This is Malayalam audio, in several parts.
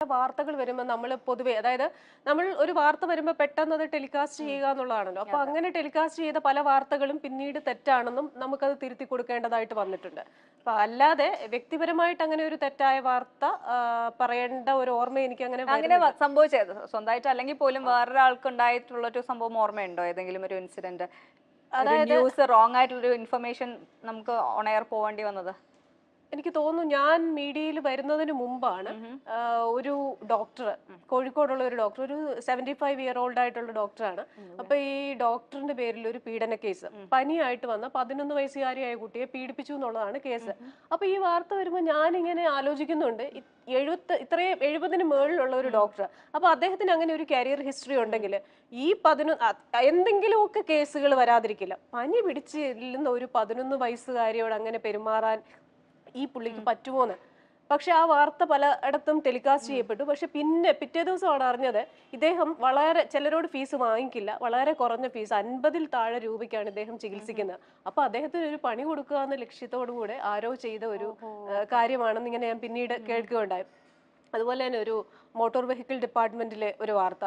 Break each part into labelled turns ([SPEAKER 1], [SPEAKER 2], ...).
[SPEAKER 1] വാർത്തകൾ വരുമ്പോൾ നമ്മൾ പൊതുവെ അതായത് നമ്മൾ ഒരു വാർത്ത വരുമ്പോൾ പെട്ടെന്ന് അത് ടെലികാസ്റ്റ് ചെയ്യുക എന്നുള്ളതാണല്ലോ. അപ്പൊ അങ്ങനെ ടെലികാസ്റ്റ് ചെയ്ത പല വാർത്തകളും പിന്നീട് തെറ്റാണെന്നും നമുക്കത് തിരുത്തി കൊടുക്കേണ്ടതായിട്ട് വന്നിട്ടുണ്ട്. അപ്പൊ അല്ലാതെ വ്യക്തിപരമായിട്ട് അങ്ങനെ ഒരു തെറ്റായ വാർത്ത പറയേണ്ട ഒരു ഓർമ്മ എനിക്ക് അങ്ങനെ
[SPEAKER 2] സംഭവിച്ചത് സ്വന്തമായിട്ട് അല്ലെങ്കിൽ പോലും വേറൊരാൾക്ക് ഉണ്ടായിട്ടുള്ള ഒരു സംഭവം ഓർമ്മയുണ്ടോ? ഏതെങ്കിലും ഒരു ഇൻസിഡന്റ്, അതായത് ന്യൂസ് റോങ് ആയിട്ടുള്ള ഇൻഫർമേഷൻ നമുക്ക് ഓൺ എയർ പോവേണ്ടി വന്നത്?
[SPEAKER 1] എനിക്ക് തോന്നുന്നു ഞാൻ മീഡിയയിൽ വരുന്നതിന് മുമ്പാണ് ഒരു ഡോക്ടർ, കോഴിക്കോടുള്ള ഒരു ഡോക്ടർ, ഒരു 75-year old ആയിട്ടുള്ള ഡോക്ടറാണ്. അപ്പൊ ഈ ഡോക്ടറിന്റെ പേരിൽ ഒരു പീഡന കേസ്, പനിയായിട്ട് വന്ന 11 വയസ്സുകാരിയായ കുട്ടിയെ പീഡിപ്പിച്ചു എന്നുള്ളതാണ് കേസ്. അപ്പൊ ഈ വാർത്ത വരുമ്പോൾ ഞാനിങ്ങനെ ആലോചിക്കുന്നുണ്ട്, ഇത്രയും 70-ന് മുകളിലുള്ള ഒരു ഡോക്ടർ, അപ്പൊ അദ്ദേഹത്തിന് അങ്ങനെ ഒരു കരിയർ ഹിസ്റ്ററി ഉണ്ടെങ്കിൽ ഈ എന്തെങ്കിലുമൊക്കെ കേസുകൾ വരാതിരിക്കില്ല. പനി പിടിച്ചിരുന്ന ഒരു 11 വയസ്സുകാരിയോട് അങ്ങനെ പെരുമാറാൻ ഈ പുള്ളിക്ക് പറ്റുമോന്ന്. പക്ഷെ ആ വാർത്ത പലയിടത്തും ടെലികാസ്റ്റ് ചെയ്യപ്പെട്ടു. പക്ഷെ പിന്നെ പിറ്റേ ദിവസമാണ് അറിഞ്ഞത് ഇദ്ദേഹം ചിലരോട് ഫീസ് വാങ്ങിക്കില്ല, വളരെ കുറഞ്ഞ ഫീസ് 50-ൽ താഴെ രൂപയ്ക്കാണ് ഇദ്ദേഹം ചികിത്സിക്കുന്നത്. അപ്പൊ അദ്ദേഹത്തിന് ഒരു പണി കൊടുക്കുക എന്ന ലക്ഷ്യത്തോടുകൂടെ ആരോ ചെയ്ത ഒരു കാര്യമാണെന്ന് ഇങ്ങനെ ഞാൻ പിന്നീട് കേൾക്കുകയുണ്ടായി. അതുപോലെ തന്നെ ഒരു മോട്ടോർ വെഹിക്കിൾ ഡിപ്പാർട്ട്മെന്റിലെ ഒരു വാർത്ത,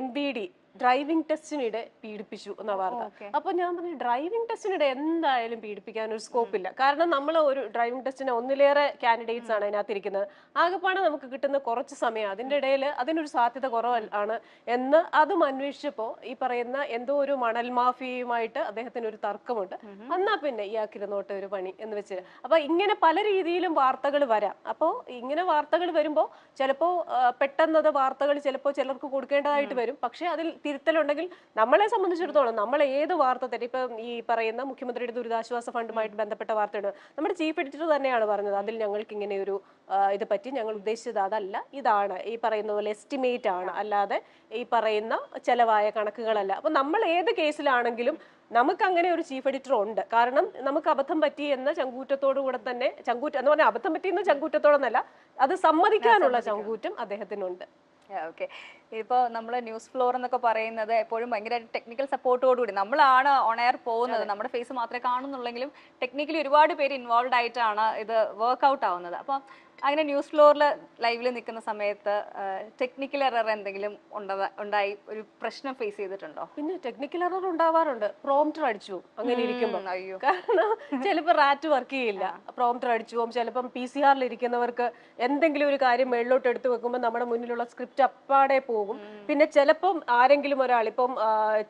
[SPEAKER 1] MBD ഡ്രൈവിംഗ് ടെസ്റ്റിനിടെ പീഡിപ്പിച്ചു എന്ന വാർത്ത. അപ്പൊ ഞാൻ പറഞ്ഞു, ഡ്രൈവിംഗ് ടെസ്റ്റിനിടെ എന്തായാലും പീഡിപ്പിക്കാൻ ഒരു സ്കോപ്പ് ഇല്ല. കാരണം നമ്മൾ ഒരു ഡ്രൈവിംഗ് ടെസ്റ്റിന് ഒന്നിലേറെ കാൻഡിഡേറ്റ്സ് ആണ് അതിനകത്തിരിക്കുന്നത്. ആകെപ്പാടെ നമുക്ക് കിട്ടുന്ന കുറച്ച് സമയം, അതിന്റെ ഇടയിൽ അതിനൊരു സാധ്യത കുറവാണ് എന്ന് അതും അന്വേഷിച്ചപ്പോ ഈ പറയുന്ന എന്തോ ഒരു മണൽ മാഫിയയുമായിട്ട് അദ്ദേഹത്തിന് ഒരു തർക്കമുണ്ട്. എന്നാ പിന്നെ ഇയാൾക്കിരുന്നോട്ടെ ഒരു പണി എന്ന് വെച്ച്. അപ്പൊ ഇങ്ങനെ പല രീതിയിലും വാർത്തകൾ വരാം. അപ്പോ ഇങ്ങനെ വാർത്തകൾ വരുമ്പോ ചിലപ്പോ പെട്ടെന്നത് വാർത്തകൾ ചിലപ്പോ ചിലർക്ക് കൊടുക്കേണ്ടതായിട്ട് വരും. പക്ഷെ അതിൽ തിരുത്തലുണ്ടെങ്കിൽ നമ്മളെ സംബന്ധിച്ചിടത്തോളം നമ്മൾ ഏത് വാർത്ത തന്നെ, ഇപ്പം ഈ പറയുന്ന മുഖ്യമന്ത്രിയുടെ ദുരിതാശ്വാസ ഫണ്ടുമായിട്ട് ബന്ധപ്പെട്ട വാർത്തയുണ്ട്, നമ്മുടെ ചീഫ് എഡിറ്റർ തന്നെയാണ് പറഞ്ഞത് അതിൽ ഞങ്ങൾക്ക് ഇങ്ങനെ ഒരു ഇത് പറ്റി, ഞങ്ങൾ ഉദ്ദേശിച്ചത് അതല്ല, ഇതാണ് ഈ പറയുന്ന പോലെ എസ്റ്റിമേറ്റ് ആണ്, അല്ലാതെ ഈ പറയുന്ന ചെലവായ കണക്കുകളല്ല. അപ്പൊ നമ്മൾ ഏത് കേസിലാണെങ്കിലും നമുക്ക് അങ്ങനെ ഒരു ചീഫ് എഡിറ്റർ ഉണ്ട്. കാരണം നമുക്ക് അബദ്ധം പറ്റി എന്ന ചങ്കൂറ്റത്തോടു കൂടെ തന്നെ, എന്ന് പറഞ്ഞാൽ അബദ്ധം പറ്റിയെന്ന ചങ്കൂറ്റത്തോടെന്നല്ല, അത് സമ്മതിക്കാനുള്ള ചങ്കൂറ്റം അദ്ദേഹത്തിനുണ്ട്.
[SPEAKER 2] ഓക്കെ, ഇപ്പോൾ നമ്മൾ ന്യൂസ് ഫ്ലോർ എന്നൊക്കെ പറയുന്നത് എപ്പോഴും ഭയങ്കര ടെക്നിക്കൽ സപ്പോർട്ടോടുകൂടി നമ്മളാണ് ഓൺ എയർ പോകുന്നത്, നമ്മുടെ ഫേസ് മാത്രമേ കാണുന്നുള്ളെങ്കിലും ടെക്നിക്കലി ഒരുപാട് പേര് ഇൻവോൾവ് ആയിട്ടാണ് ഇത് വർക്ക്ഔട്ട് ആവുന്നത്. അപ്പം അങ്ങനെ ന്യൂസ് ഫ്ലോറിൽ ലൈവിൽ നിൽക്കുന്ന സമയത്ത് ടെക്നിക്കൽ എറർ എന്തെങ്കിലും ഉണ്ടായി ഒരു പ്രശ്നം ഫേസ് ചെയ്തിട്ടുണ്ടോ?
[SPEAKER 1] പിന്നെ ടെക്നിക്കൽ എറർ ഉണ്ടാവാറുണ്ട്. പ്രോംപ്റ്റർ അടിച്ചു അങ്ങനെ ഇരിക്കുമ്പോൾ, കാരണം ചിലപ്പോൾ റാറ്റ് വർക്ക് ചെയ്യില്ല, പ്രോംപ്റ്റർ അടിച്ചു പോകും. ചിലപ്പം PCR ഇരിക്കുന്നവർക്ക് എന്തെങ്കിലും ഒരു കാര്യം മേളിലോട്ട് എടുത്തു വെക്കുമ്പോൾ നമ്മുടെ മുന്നിലുള്ള സ്ക്രിപ്റ്റ് അപ്പാടെ പോകും. പിന്നെ ചിലപ്പം ആരെങ്കിലും ഒരാൾ, ഇപ്പം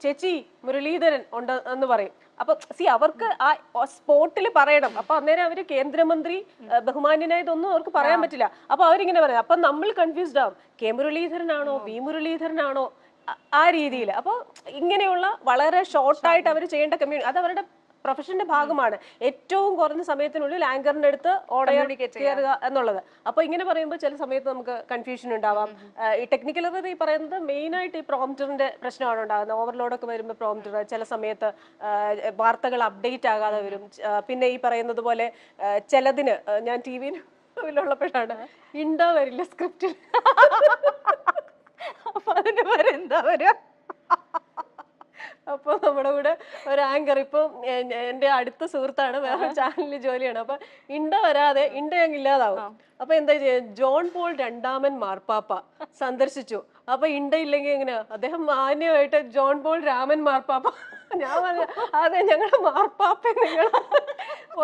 [SPEAKER 1] ചേച്ചി മുരളീധരൻ ഉണ്ട് എന്ന് പറയും. അപ്പൊ അവർക്ക് ആ സ്പോട്ടിൽ പറയണം. അപ്പൊ അന്നേരം അവര് കേന്ദ്രമന്ത്രി ബഹുമാന്യനായതൊന്നും അവർക്ക് പറയാൻ പറ്റില്ല. അപ്പൊ അവരിങ്ങനെ പറയാം. അപ്പൊ നമ്മൾ കൺഫ്യൂസ്ഡ് ആവും, കെ മുരളീധരനാണോ വി മുരളീധരനാണോ, ആ രീതിയിൽ. അപ്പൊ ഇങ്ങനെയുള്ള വളരെ ഷോർട്ടായിട്ട് അവർ ചെയ്യേണ്ട അത് അവരുടെ പ്രൊഫഷന്റെ ഭാഗമാണ്. ഏറ്റവും കുറഞ്ഞ സമയത്തിനുള്ളിൽ ആങ്കറിന്റെ അടുത്ത് കയറുക എന്നുള്ളത്. അപ്പൊ ഇങ്ങനെ പറയുമ്പോൾ ചില സമയത്ത് നമുക്ക് കൺഫ്യൂഷൻ ഉണ്ടാവാം. ഈ ടെക്നിക്കൽ എറർ ഈ പറയുന്നത് മെയിൻ ആയിട്ട് ഈ പ്രോംപ്റ്ററിന്റെ പ്രശ്നമാണ് ഉണ്ടാകുന്നത്. ഓവർലോഡൊക്കെ വരുമ്പോൾ പ്രോംപ്റ്റർ ചില സമയത്ത് വാർത്തകൾ അപ്ഡേറ്റ് ആകാതെ വരും. പിന്നെ ഈ പറയുന്നത് പോലെ ചിലതിന് ഞാൻ TV-യിലുള്ളപ്പോഴാണ് ഇണ്ടാ വരില്ല സ്ക്രിപ്റ്റിൽ. അപ്പൊ അതിന്റെ പേര് എന്താ വരിക? അപ്പൊ നമ്മുടെ കൂടെ ഒരു ആങ്കർ, ഇപ്പം എന്റെ അടുത്ത സുഹൃത്താണ്, വേറെ ചാനലിൽ ജോലിയാണ്. അപ്പൊ ഇണ്ട വരാതെ ഇണ്ട ഞങ്ങൾ ഇല്ലാതാവും. അപ്പൊ എന്താ ചെയ്യാ, ജോൺ പോൾ 2-ാമൻ മാർപ്പാപ്പ സന്ദർശിച്ചു. അപ്പൊ ഇണ്ട ഇല്ലെങ്കിൽ എങ്ങനെയാ, അദ്ദേഹം മാന്യമായിട്ട് ജോൺ പോൾ രാമൻ മാർപ്പാപ്പ. ഞാൻ പറഞ്ഞു, അതെ ഞങ്ങളുടെ മാർപ്പാപ്പ നിങ്ങൾ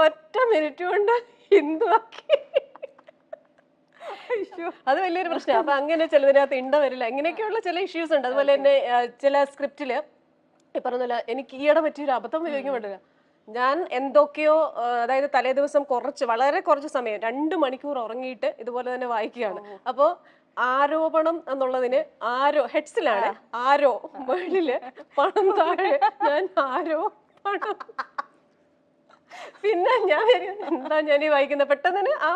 [SPEAKER 1] ഒറ്റ മിനിറ്റ് കൊണ്ട് ഹിന്ദുവാക്കി. അത് വലിയൊരു പ്രശ്നം. അപ്പൊ അങ്ങനെ ചിലതിനകത്ത് ഇണ്ട വരില്ല. ഇങ്ങനെയൊക്കെയുള്ള ചില ഇഷ്യൂസ് ഉണ്ട്. അതുപോലെ തന്നെ ചില സ്ക്രിപ്റ്റില് ഈ പറഞ്ഞ എനിക്ക് ഈയിടെ പറ്റിയൊരു അബദ്ധം ഉപയോഗിക്കാൻ പറ്റില്ല. ഞാൻ എന്തൊക്കെയോ, അതായത് തലേ ദിവസം വളരെ കുറച്ച് സമയം 2 മണിക്കൂർ ഉറങ്ങിയിട്ട് ഇതുപോലെ തന്നെ വായിക്കുകയാണ്. അപ്പോ ആരോപണം എന്നുള്ളതിന് ഹെഡ്സിലാണ് ആരോ, മുകളില് പണം താഴെ, ഞാൻ ആരോ പണം. പിന്നെ ഞാൻ എന്താ ഞാൻ ഈ വായിക്കുന്നത്, പെട്ടെന്ന് ആ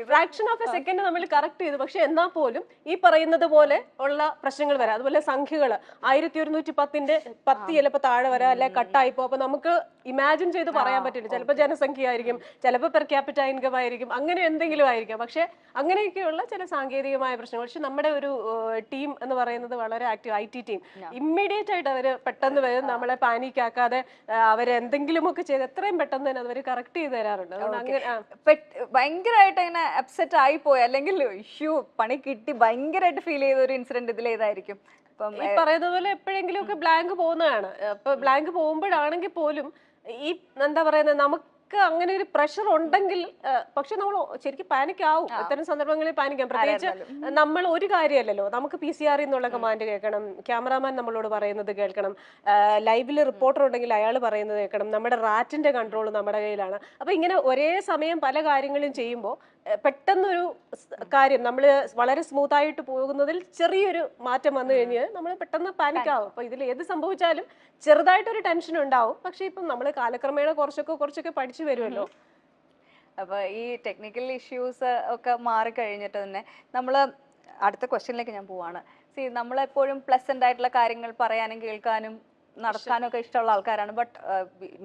[SPEAKER 1] ഫ്രാക്ഷൻ ഓഫ് എ സെക്കൻഡ് നമ്മൾ കറക്റ്റ് ചെയ്തു. പക്ഷെ എന്നാൽ പോലും ഈ പറയുന്നത് പോലെ ഉള്ള പ്രശ്നങ്ങൾ വരാം. അതുപോലെ സംഖ്യകള് 1110-ന്റെ 10 ചിലപ്പോൾ താഴെ വരാം, അല്ലെ കട്ടായിപ്പോ. അപ്പൊ നമുക്ക് ഇമാജിൻ ചെയ്ത് പറയാൻ പറ്റില്ല. ചിലപ്പോൾ ജനസംഖ്യ ആയിരിക്കും, ചിലപ്പോൾ പെർ ക്യാപിറ്റ ഇൻകം ആയിരിക്കും, അങ്ങനെ എന്തെങ്കിലും ആയിരിക്കാം. പക്ഷെ അങ്ങനെയൊക്കെയുള്ള ചില സാങ്കേതികമായ പ്രശ്നങ്ങൾ. പക്ഷെ നമ്മുടെ ഒരു ടീം എന്ന് പറയുന്നത് വളരെ ആക്റ്റീവ്, IT ടീം. ഇമ്മീഡിയറ്റ് ആയിട്ട് അവര് പെട്ടെന്ന് വരും, നമ്മളെ പാനിക് ആക്കാതെ അവരെന്തെങ്കിലുമൊക്കെ ചെയ്ത് എത്രയും എത്രയും പെട്ടെന്ന് തന്നെ അവർ കറക്റ്റ് ചെയ്ത് തരാറുണ്ട്. അതുകൊണ്ട് അങ്ങനെ
[SPEAKER 2] ഭയങ്കരമായിട്ട് അങ്ങനെ അപ്സെറ്റ് ആയി പോയി അല്ലെങ്കിൽ ഇഷ്യൂ പണി കിട്ടി ഭയങ്കരമായിട്ട് ഫീൽ ചെയ്ത ഒരു ഇൻസിഡന്റ് ഇതിലേതായിരിക്കും? ഇപ്പം
[SPEAKER 1] ഈ പറയുന്ന പോലെ എപ്പോഴെങ്കിലും ഒക്കെ ബ്ലാങ്ക് പോകുന്നതാണ്. അപ്പൊ ബ്ലാങ്ക് പോകുമ്പോഴാണെങ്കിൽ പോലും ഈ എന്താ പറയുന്നത്, നമുക്ക് അങ്ങനെ ഒരു പ്രഷർ ഉണ്ടെങ്കിൽ പക്ഷെ നമ്മൾ ശരിക്കും പാനിക് ആവും. ഇത്തരം സന്ദർഭങ്ങളിൽ പാനിക്കാം. പ്രത്യേകിച്ച് നമ്മൾ ഒരു കാര്യമല്ലല്ലോ, നമുക്ക് PCR എന്നുള്ള കമാൻഡ് കേൾക്കണം, ക്യാമറാമാൻ നമ്മളോട് പറയുന്നത് കേൾക്കണം, ലൈവിൽ റിപ്പോർട്ടർ ഉണ്ടെങ്കിൽ അയാൾ പറയുന്നത് കേൾക്കണം, നമ്മുടെ റാറ്റിന്റെ കൺട്രോൾ നമ്മുടെ കയ്യിലാണ്. അപ്പൊ ഇങ്ങനെ ഒരേ സമയം പല കാര്യങ്ങളും ചെയ്യുമ്പോൾ പെട്ടെന്നൊരു കാര്യം നമ്മൾ വളരെ സ്മൂത്ത് ആയിട്ട് പോകുന്നതിൽ ചെറിയൊരു മാറ്റം വന്നു കഴിഞ്ഞാൽ നമ്മൾ പെട്ടെന്ന് പാനിക് ആവും. അപ്പൊ ഇതിൽ ഏത് സംഭവിച്ചാലും ചെറുതായിട്ടൊരു ടെൻഷൻ ഉണ്ടാവും. പക്ഷെ ഇപ്പം നമ്മൾ കാലക്രമേണ കുറച്ചൊക്കെ പഠിച്ചു വരുമല്ലോ.
[SPEAKER 2] അപ്പൊ ഈ ടെക്നിക്കൽ ഇഷ്യൂസ് ഒക്കെ മാറിക്കഴിഞ്ഞിട്ട് തന്നെ നമ്മൾ അടുത്ത ക്വസ്റ്റ്യനിലേക്ക് ഞാൻ പോവാണ്. നമ്മളെപ്പോഴും പ്ലസന്റ് ആയിട്ടുള്ള കാര്യങ്ങൾ പറയാനും കേൾക്കാനും നടക്കാനും ഒക്കെ ഇഷ്ടമുള്ള ആൾക്കാരാണ്. ബട്ട്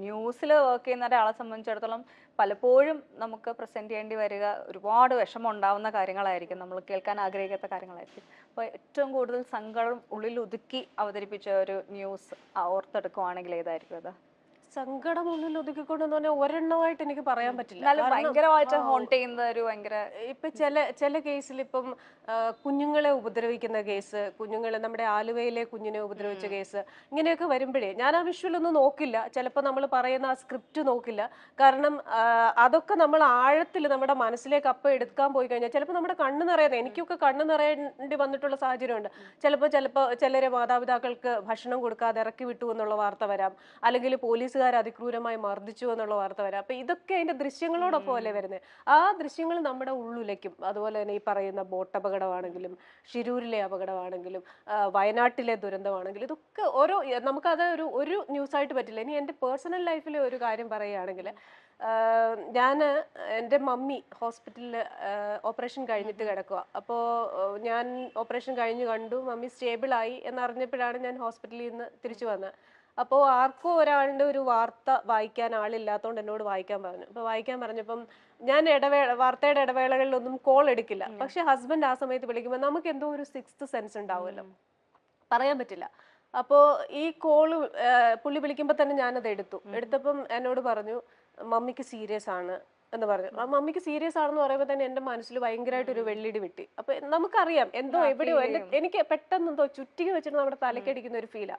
[SPEAKER 2] ന്യൂസിൽ വർക്ക് ചെയ്യുന്ന ഒരാളെ സംബന്ധിച്ചിടത്തോളം പലപ്പോഴും നമുക്ക് പ്രസന്റ് ചെയ്യേണ്ടി വരിക ഒരുപാട് വിഷമം ഉണ്ടാവുന്ന കാര്യങ്ങളായിരിക്കും, നമ്മൾ കേൾക്കാൻ ആഗ്രഹിക്കാത്ത കാര്യങ്ങളായിരിക്കും. അപ്പോൾ ഏറ്റവും കൂടുതൽ സങ്കടം ഉള്ളിൽ ഒതുക്കി അവതരിപ്പിച്ച ഒരു ന്യൂസ് ഓർത്തെടുക്കുവാണെങ്കിൽ ഏതായിരിക്കും അത്?
[SPEAKER 1] സങ്കടം ഉള്ളിൽ ഒതുക്കിക്കൊണ്ടെന്ന് പറഞ്ഞാൽ ഒരെണ്ണമായിട്ട് എനിക്ക് പറയാൻ പറ്റില്ല.
[SPEAKER 2] ഭയങ്കരമായിട്ട് ഹോണ്ട് ചെയ്യുന്ന ഒരു ഭയങ്കര
[SPEAKER 1] ഇപ്പൊ ചില കേസിൽ ഇപ്പം കുഞ്ഞുങ്ങളെ ഉപദ്രവിക്കുന്ന കേസ്, കുഞ്ഞുങ്ങളെ നമ്മുടെ ആലുവയിലെ കുഞ്ഞിനെ ഉപദ്രവിച്ച കേസ്, ഇങ്ങനെയൊക്കെ വരുമ്പോഴേ ഞാൻ ആ വിഷ്വലൊന്നും നോക്കില്ല. ചിലപ്പോൾ നമ്മൾ പറയുന്ന ആ സ്ക്രിപ്റ്റ് നോക്കില്ല. കാരണം അതൊക്കെ നമ്മൾ ആഴത്തിൽ നമ്മുടെ മനസ്സിലേക്ക് അപ്പം എടുക്കാൻ പോയി കഴിഞ്ഞാൽ ചിലപ്പോൾ നമ്മുടെ കണ്ണ് നിറയുന്നത്, എനിക്കൊക്കെ കണ്ണ് നിറയേണ്ടി വന്നിട്ടുള്ള സാഹചര്യമുണ്ട്. ചിലപ്പോൾ ചിലരെ മാതാപിതാക്കൾക്ക് ഭക്ഷണം കൊടുക്കാതെ ഇറക്കി വിട്ടു എന്നുള്ള വാർത്ത വരാം, അല്ലെങ്കിൽ പോലീസുകാർ അതിക്രൂരമായി മർദ്ദിച്ചു എന്നുള്ള വാർത്ത വരാം. അപ്പൊ ഇതൊക്കെ അതിന്റെ ദൃശ്യങ്ങളോടൊപ്പം അല്ലേ വരുന്നത്. ആ ദൃശ്യങ്ങൾ നമ്മുടെ ഉള്ളിലേക്കും, അതുപോലെ തന്നെ ഈ പറയുന്ന ബോട്ട് അപകടമാണെങ്കിലും ഷിരൂരിലെ അപകടമാണെങ്കിലും വയനാട്ടിലെ ദുരന്തമാണെങ്കിലും ഇതൊക്കെ ഓരോ നമുക്കത് ഒരു ന്യൂസായിട്ട് പറ്റില്ല. ഇനി എൻ്റെ പേഴ്സണൽ ലൈഫിലെ ഒരു കാര്യം പറയുകയാണെങ്കിൽ, ഞാൻ എൻ്റെ മമ്മി ഹോസ്പിറ്റലിൽ ഓപ്പറേഷൻ കഴിഞ്ഞിട്ട് കിടക്കുക. അപ്പോൾ ഞാൻ ഓപ്പറേഷൻ കഴിഞ്ഞ് കണ്ടു, മമ്മി സ്റ്റേബിളായി എന്നറിഞ്ഞപ്പോഴാണ് ഞാൻ ഹോസ്പിറ്റലിൽ നിന്ന് തിരിച്ചു വന്നത്. അപ്പോൾ ആർക്കോ ഒരാളുടെ ഒരു വാർത്ത വായിക്കാൻ ആളില്ലാത്തതുകൊണ്ട് എന്നോട് വായിക്കാൻ പറഞ്ഞു. അപ്പോൾ വായിക്കാൻ പറഞ്ഞപ്പം ഞാൻ വാർത്തയുടെ ഇടവേളകളിലൊന്നും കോൾ എടുക്കില്ല. പക്ഷെ ഹസ്ബൻഡ് ആ സമയത്ത് വിളിക്കുമ്പോൾ നമുക്ക് എന്തോ ഒരു സിക്സ്ത് സെൻസ് ഉണ്ടാവുമല്ലോ, പറയാൻ പറ്റില്ല. അപ്പോൾ ഈ കോള് പുള്ളി വിളിക്കുമ്പോൾ തന്നെ ഞാനത് എടുത്തപ്പം എന്നോട് പറഞ്ഞു മമ്മിക്ക് സീരിയസ് ആണ് എന്ന് പറഞ്ഞു. ആ മമ്മിക്ക് സീരിയസ് ആണെന്ന് പറയുമ്പോൾ തന്നെ എൻ്റെ മനസ്സിൽ ഭയങ്കരമായിട്ട് ഒരു വെള്ളിടി വിട്ടി. അപ്പൊ നമുക്കറിയാം എന്തോ എവിടെയോ എനിക്ക് പെട്ടെന്ന് എന്തോ ചുറ്റിക വെച്ചിട്ട് നമ്മുടെ തലക്കടിക്കുന്ന ഒരു ഫീലാ.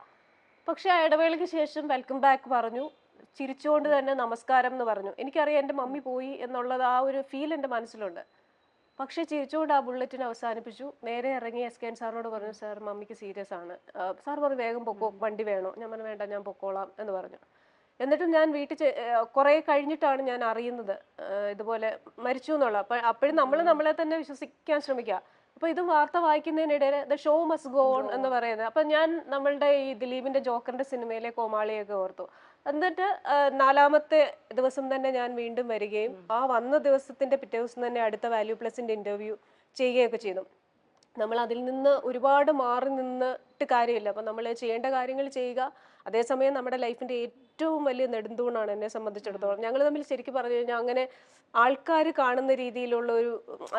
[SPEAKER 1] പക്ഷെ ആ ഇടവേളയ്ക്ക് ശേഷം വെൽക്കം ബാക്ക് പറഞ്ഞു, ചിരിച്ചുകൊണ്ട് തന്നെ നമസ്കാരം എന്ന് പറഞ്ഞു. എനിക്കറിയാം എൻ്റെ മമ്മി പോയി എന്നുള്ളത്, ആ ഒരു ഫീൽ എൻ്റെ മനസ്സിലുണ്ട്. പക്ഷെ ചിരിച്ചുകൊണ്ട് ആ ബുള്ളറ്റിനെ അവസാനിപ്പിച്ചു. നേരെ ഇറങ്ങി SKN സാറിനോട് പറഞ്ഞു, സാർ മമ്മിക്ക് സീരിയസ് ആണ്. സാർ പറഞ്ഞു വേഗം പൊക്കോ, വണ്ടി വേണോ? ഞാൻ പറഞ്ഞു വേണ്ട, ഞാൻ പൊക്കോളാം എന്ന് പറഞ്ഞു. എന്നിട്ടും ഞാൻ വീട്ടിൽ കുറെ കഴിഞ്ഞിട്ടാണ് ഞാൻ അറിയുന്നത് ഇതുപോലെ മരിച്ചു എന്നുള്ള. അപ്പോഴും നമ്മളെ തന്നെ വിശ്വസിക്കാൻ ശ്രമിക്കുക. അപ്പൊ ഇത് വാർത്ത വായിക്കുന്നതിനിടയിൽ the show must go on എന്ന് പറയുന്നത്. അപ്പൊ ഞാൻ നമ്മളുടെ ഈ ദിലീപിന്റെ ജോക്കറിന്റെ സിനിമയിലെ കോമാളിയൊക്കെ ഓർത്തു. എന്നിട്ട് 4ാമത്തെ ദിവസം തന്നെ ഞാൻ വീണ്ടും വരികയും ആ വന്ന ദിവസത്തിന്റെ പിറ്റേ ദിവസം തന്നെ അടുത്ത വാല്യൂ പ്ലസിന്റെ ഇന്റർവ്യൂ ചെയ്യുകയൊക്കെ ചെയ്തു. നമ്മൾ അതിൽ നിന്ന് ഒരുപാട് മാറി നിന്നിട്ട് കാര്യമില്ല. അപ്പൊ നമ്മൾ ചെയ്യേണ്ട കാര്യങ്ങൾ ചെയ്യുക. അതേസമയം നമ്മുടെ ലൈഫിന്റെ ഏറ്റവും വലിയ നെടുന്തൂണാണ് എന്നെ സംബന്ധിച്ചിടത്തോളം. ഞങ്ങൾ തമ്മിൽ ശരിക്കും പറഞ്ഞു കഴിഞ്ഞാൽ അങ്ങനെ ആൾക്കാർ കാണുന്ന രീതിയിലുള്ള ഒരു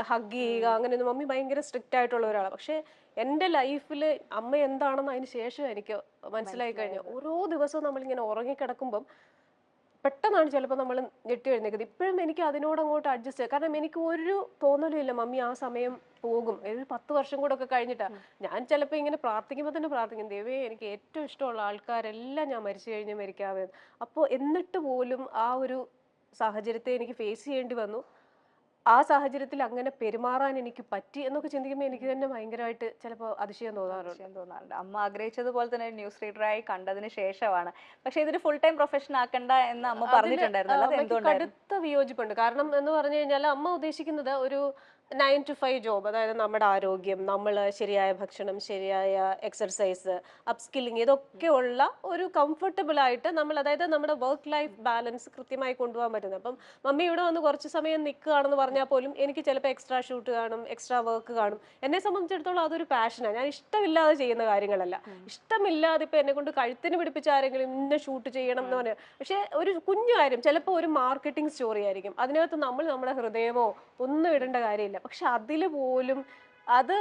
[SPEAKER 1] ഹഗ് ചെയ്യുക അങ്ങനെയൊന്നും, മമ്മി ഭയങ്കര സ്ട്രിക്റ്റ് ആയിട്ടുള്ള ഒരാളാണ്. പക്ഷെ എൻ്റെ ലൈഫിൽ അമ്മ എന്താണെന്ന് അതിന് ശേഷം എനിക്ക് മനസ്സിലായി കഴിഞ്ഞു. ഓരോ ദിവസവും നമ്മളിങ്ങനെ ഉറങ്ങിക്കിടക്കുമ്പം പെട്ടെന്നാണ് ചിലപ്പോൾ നമ്മൾ ഞെട്ടി എഴുന്നേക്കുന്നത്. ഇപ്പോഴും എനിക്ക് അതിനോട് അങ്ങോട്ട് അഡ്ജസ്റ്റ് ചെയ്യാം. കാരണം എനിക്ക് ഒരു തോന്നലും ഇല്ല മമ്മി ആ സമയം പോകും. ഒരു 10 വർഷം കൂടെ ഒക്കെ കഴിഞ്ഞിട്ടാണ് ഞാൻ ചിലപ്പോൾ ഇങ്ങനെ പ്രാർത്ഥിക്കുമ്പോൾ തന്നെ പ്രാർത്ഥിക്കും, ദൈവമേ എനിക്ക് ഏറ്റവും ഇഷ്ടമുള്ള ആൾക്കാരെല്ലാം ഞാൻ മരിച്ചു കഴിഞ്ഞ് മരിക്കാവേ. അപ്പോൾ എന്നിട്ട് പോലും ആ ഒരു സാഹചര്യത്തെ എനിക്ക് ഫേസ് ചെയ്യേണ്ടി വന്നു. ആ സാഹചര്യത്തിൽ അങ്ങനെ പെരുമാറാൻ എനിക്ക് പറ്റി എന്നൊക്കെ ചിന്തിക്കുമ്പോൾ എനിക്ക് തന്നെ ഭയങ്കരമായിട്ട് ചിലപ്പോൾ അതിശയം തോന്നാറുണ്ട്.
[SPEAKER 2] അമ്മ ആഗ്രഹിച്ചതുപോലെ തന്നെ ന്യൂസ് റീഡറായി കണ്ടതിന് ശേഷമാണ്. പക്ഷെ ഇതൊരു ഫുൾ ടൈം പ്രൊഫഷൻ ആക്കണ്ട എന്ന് അമ്മ പറഞ്ഞിട്ടുണ്ടായിരുന്നു.
[SPEAKER 1] കടുത്ത വിയോജിപ്പുണ്ട്. കാരണം എന്ന് പറഞ്ഞു കഴിഞ്ഞാൽ അമ്മ ഉദ്ദേശിക്കുന്നത് ഒരു 9 to 5 ജോബ്, അതായത് നമ്മുടെ ആരോഗ്യം, നമ്മൾ ശരിയായ ഭക്ഷണം, ശരിയായ എക്സർസൈസ്, അപ്സ്കില്ലിങ്, ഇതൊക്കെ ഉള്ള ഒരു കംഫർട്ടബിൾ ആയിട്ട് നമ്മൾ, അതായത് നമ്മുടെ വർക്ക് ലൈഫ് ബാലൻസ് കൃത്യമായി കൊണ്ടുപോകാൻ പറ്റുന്നത്. അപ്പം മമ്മി ഇവിടെ വന്ന് കുറച്ച് സമയം നിൽക്കുകയാണെന്ന് പറഞ്ഞാൽ പോലും എനിക്ക് ചിലപ്പോൾ എക്സ്ട്രാ ഷൂട്ട് കാണും, എക്സ്ട്രാ വർക്ക് കാണും. എന്നെ സംബന്ധിച്ചിടത്തോളം അതൊരു പാഷനാണ്. ഞാൻ ഇഷ്ടമില്ലാതെ ചെയ്യുന്ന കാര്യങ്ങളല്ല. ഇഷ്ടമില്ലാതെ ഇപ്പം എന്നെ കൊണ്ട് കഴുത്തിന് പിടിപ്പിച്ച ആരെങ്കിലും ഇന്ന ഷൂട്ട് ചെയ്യണം എന്ന് പറയാം. പക്ഷെ ഒരു കുഞ്ഞു കാര്യം, ചിലപ്പോൾ ഒരു മാർക്കറ്റിംഗ് സ്റ്റോറി ആയിരിക്കും, അതിനകത്ത് നമ്മൾ നമ്മുടെ ഹൃദയമോ ഒന്നും ഇടേണ്ട കാര്യമില്ല. പക്ഷെ അതിൽ പോലും അത്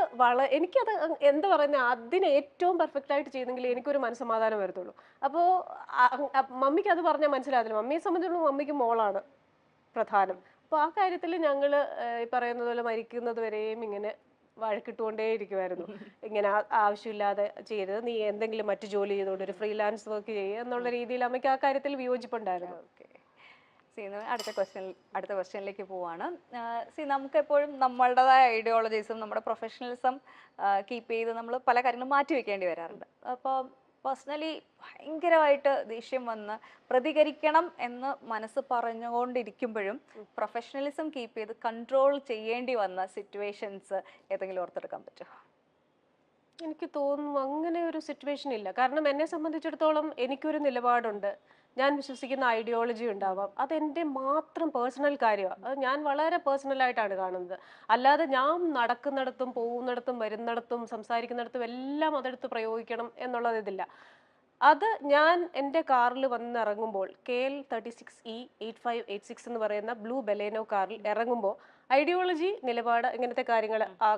[SPEAKER 1] എനിക്കത് എന്താ പറയുന്നത്, അതിന് ഏറ്റവും പെർഫെക്റ്റ് ആയിട്ട് ചെയ്തെങ്കിൽ എനിക്കൊരു മനസ്സമാധാനം വരത്തുള്ളൂ. അപ്പോൾ മമ്മിക്ക് അത് പറഞ്ഞാൽ മനസ്സിലാകത്തില്ല. മമ്മിയെ സംബന്ധിച്ചിടത്തോളം മമ്മിക്ക് മോളാണ് പ്രധാനം. അപ്പോൾ ആ കാര്യത്തിൽ ഞങ്ങൾ ഈ പറയുന്നത് പോലെ മരിക്കുന്നത് വരെയും ഇങ്ങനെ വഴക്കിട്ടുകൊണ്ടേ ഇരിക്കുമായിരുന്നു. ഇങ്ങനെ ആവശ്യമില്ലാതെ ചെയ്യരുത്, നീ എന്തെങ്കിലും മറ്റു ജോലി ചെയ്തുകൊണ്ട് ഒരു ഫ്രീലാൻസ് വർക്ക് ചെയ്യുക എന്നുള്ള രീതിയിൽ അമ്മയ്ക്ക് ആ കാര്യത്തിൽ വിയോജിപ്പുണ്ടായിരുന്നു.
[SPEAKER 2] ഓക്കെ. അടുത്ത ക്വസ്റ്റ്യനിലേക്ക് പോവാണ്. നമുക്ക് എപ്പോഴും നമ്മളുടേതായ ഐഡിയോളജീസും നമ്മുടെ പ്രൊഫഷണലിസം കീപ്പ് ചെയ്ത് നമ്മൾ പല കാര്യങ്ങളും മാറ്റി വെക്കേണ്ടി വരാറുണ്ട്. അപ്പോൾ പേഴ്സണലി ഭയങ്കരമായിട്ട് ദേഷ്യം വന്ന് പ്രതികരിക്കണം എന്ന് മനസ്സ് പറഞ്ഞുകൊണ്ടിരിക്കുമ്പോഴും പ്രൊഫഷണലിസം കീപ്പ് ചെയ്ത് കൺട്രോൾ ചെയ്യേണ്ടി വന്ന സിറ്റുവേഷൻസ് ഏതെങ്കിലും ഓർത്തെടുക്കാൻ പറ്റുമോ?
[SPEAKER 1] എനിക്ക് തോന്നുന്നു അങ്ങനെ ഒരു സിറ്റുവേഷൻ ഇല്ല. കാരണം എന്നെ സംബന്ധിച്ചിടത്തോളം എനിക്കൊരു നിലപാടുണ്ട്, ഞാൻ വിശ്വസിക്കുന്ന ഐഡിയോളജി ഉണ്ടാവാം, അതെൻ്റെ മാത്രം പേഴ്സണൽ കാര്യമാണ്. അത് ഞാൻ വളരെ പേഴ്സണലായിട്ടാണ് കാണുന്നത്. അല്ലാതെ ഞാൻ നടക്കുന്നിടത്തും പോകുന്നിടത്തും വരുന്നിടത്തും സംസാരിക്കുന്നിടത്തും എല്ലാം അതെടുത്ത് പ്രയോഗിക്കണം എന്നുള്ളത് ഇതില്ല. അത് ഞാൻ എൻ്റെ കാറിൽ വന്നിറങ്ങുമ്പോൾ KL36E8586 എന്ന് പറയുന്ന ബ്ലൂ ബലേനോ കാറിൽ ഇറങ്ങുമ്പോൾ ഐഡിയോളജി, നിലപാട്, ഇങ്ങനത്തെ കാര്യങ്ങൾ ആ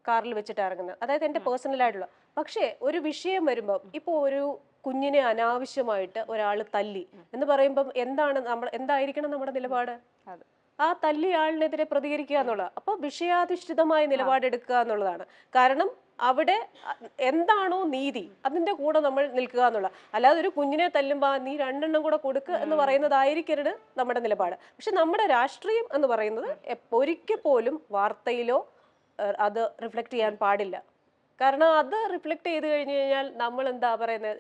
[SPEAKER 1] കാറിൽ വെച്ചിട്ട് ഇറങ്ങുന്നത്, അതായത് എൻ്റെ പേഴ്സണലായിട്ടുള്ള. പക്ഷേ ഒരു വിഷയം വരുമ്പോൾ, ഇപ്പോൾ ഒരു കുഞ്ഞിനെ അനാവശ്യമായിട്ട് ഒരാൾ തല്ലി എന്ന് പറയുമ്പം എന്തായിരിക്കണം നമ്മുടെ നിലപാട്? ആ തല്ലിയ ആളിനെതിരെ പ്രതികരിക്കുക എന്നുള്ളത്. അപ്പോൾ വിഷയാധിഷ്ഠിതമായ നിലപാടെടുക്കുക എന്നുള്ളതാണ്. കാരണം അവിടെ എന്താണോ നീതി അതിന്റെ കൂടെ നമ്മൾ നിൽക്കുക എന്നുള്ള. അല്ലാതെ ഒരു കുഞ്ഞിനെ തല്ലുമ്പോൾ നീ 2 എണ്ണം കൂടെ കൊടുക്കുക എന്ന് പറയുന്നതായിരിക്കരുത് നമ്മുടെ നിലപാട്. പക്ഷെ നമ്മുടെ രാഷ്ട്രീയം എന്ന് പറയുന്നത് ഒരിക്കൽ പോലും വാർത്തയിലോ അത് റിഫ്ലക്ട് ചെയ്യാൻ പാടില്ല. കാരണം അത് റിഫ്ലക്ട് ചെയ്ത് കഴിഞ്ഞു കഴിഞ്ഞാൽ നമ്മൾ എന്താ പറയുന്നത്,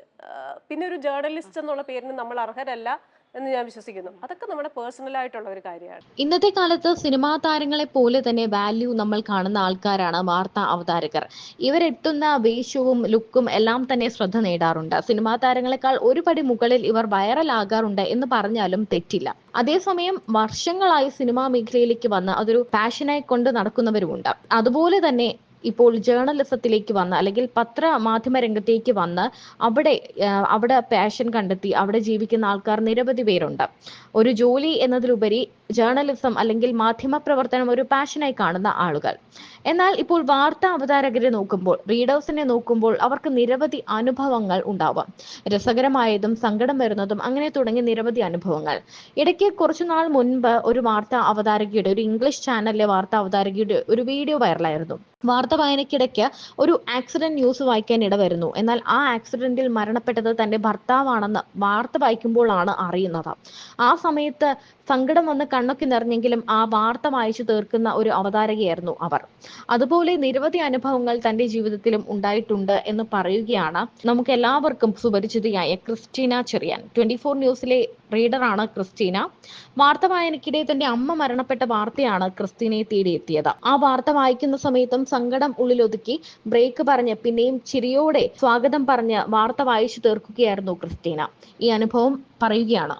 [SPEAKER 1] പിന്നെ ഒരു ജേർണലിസ്റ്റ് എന്നുള്ള പേരിന് നമ്മൾ അർഹരല്ല എന്ന് ഞാൻ വിശ്വസിക്കുന്നു. അതൊക്കെ നമ്മുടെ പേഴ്സണൽ ആയിട്ടുള്ള ഒരു കാര്യമാണ്.
[SPEAKER 3] ഇന്നത്തെ കാലത്ത് സിനിമാ താരങ്ങളെ പോലെ തന്നെ വാല്യൂ നമ്മൾ കാണുന്ന ആൾക്കാരാണ് വാർത്താ അവതാരകർ. ഇവരെത്തുന്ന വേഷവും ലുക്കും എല്ലാം തന്നെ ശ്രദ്ധ നേടാറുണ്ട്. സിനിമാ താരങ്ങളെക്കാൾ ഒരു പടി മുകളിൽ ഇവർ വൈറൽ ആകാറുണ്ട് എന്ന് പറഞ്ഞാലും തെറ്റില്ല. അതേസമയം വർഷങ്ങളായി സിനിമാ മേഖലയിലേക്ക് വന്ന് അതൊരു പാഷനായി കൊണ്ട് നടക്കുന്നവരുമുണ്ട്. അതുപോലെ തന്നെ ഇപ്പോൾ ജേർണലിസത്തിലേക്ക് വന്ന് അല്ലെങ്കിൽ മാധ്യമ രംഗത്തേക്ക് വന്ന് അവിടെ പാഷൻ കണ്ടെത്തി അവിടെ ജീവിക്കുന്ന ആൾക്കാർ നിരവധി പേരുണ്ട്. ഒരു ജോലി എന്നതിലുപരി ജേർണലിസം അല്ലെങ്കിൽ മാധ്യമ പ്രവർത്തനം ഒരു പാഷനായി കാണുന്ന ആളുകൾ. എന്നാൽ ഇപ്പോൾ വാർത്താ അവതാരകരെ നോക്കുമ്പോൾ, റീഡേഴ്സിനെ നോക്കുമ്പോൾ അവർക്ക് നിരവധി അനുഭവങ്ങൾ ഉണ്ടാവാം. രസകരമായതും സങ്കടം വരുന്നതും അങ്ങനെ തുടങ്ങി നിരവധി അനുഭവങ്ങൾ. ഇടയ്ക്ക് കുറച്ചുനാൾ മുൻപ് ഒരു വാർത്താ അവതാരകയുടെ, ഒരു ഇംഗ്ലീഷ് ചാനലിലെ വാർത്താ അവതാരകയുടെ ഒരു വീഡിയോ വൈറലായിരുന്നു. വാർത്ത വായനയ്ക്കിടയ്ക്ക് ഒരു ആക്സിഡന്റ് ന്യൂസ് വായിക്കാൻ ഇടവരുന്നു. എന്നാൽ ആ ആക്സിഡന്റിൽ മരണപ്പെട്ടത് തന്റെ ഭർത്താവാണെന്ന് വാർത്ത വായിക്കുമ്പോഴാണ് അറിയുന്നത്. ആ സമയത്ത് സങ്കടം വന്ന് കണ്ണൊക്കെ നിറഞ്ഞെങ്കിലും ആ വാർത്ത വായിച്ചു തീർക്കുന്ന ഒരു അവതാരകയായിരുന്നു അവർ. അതുപോലെ നിരവധി അനുഭവങ്ങൾ തന്റെ ജീവിതത്തിലും ഉണ്ടായിട്ടുണ്ട് എന്ന് പറയുകയാണ് നമുക്ക് എല്ലാവർക്കും സുപരിചിതയായ ക്രിസ്റ്റീന ചെറിയാൻ. 24 ന്യൂസിലെ റീഡറാണ് ക്രിസ്റ്റീന. വാർത്ത വായനയ്ക്കിടെ തന്റെ അമ്മ മരണപ്പെട്ട വാർത്തയാണ് ക്രിസ്റ്റീനയെ തേടിയെത്തിയത്. ആ വാർത്ത വായിക്കുന്ന സമയത്തും സങ്കടം ഉള്ളിലൊതുക്കി ബ്രേക്ക് പറഞ്ഞ് പിന്നെയും ചിരിയോടെ സ്വാഗതം പറഞ്ഞ് വാർത്ത വായിച്ചു തീർക്കുകയായിരുന്നു ക്രിസ്റ്റീന. ഈ അനുഭവം പറയുകയാണ്.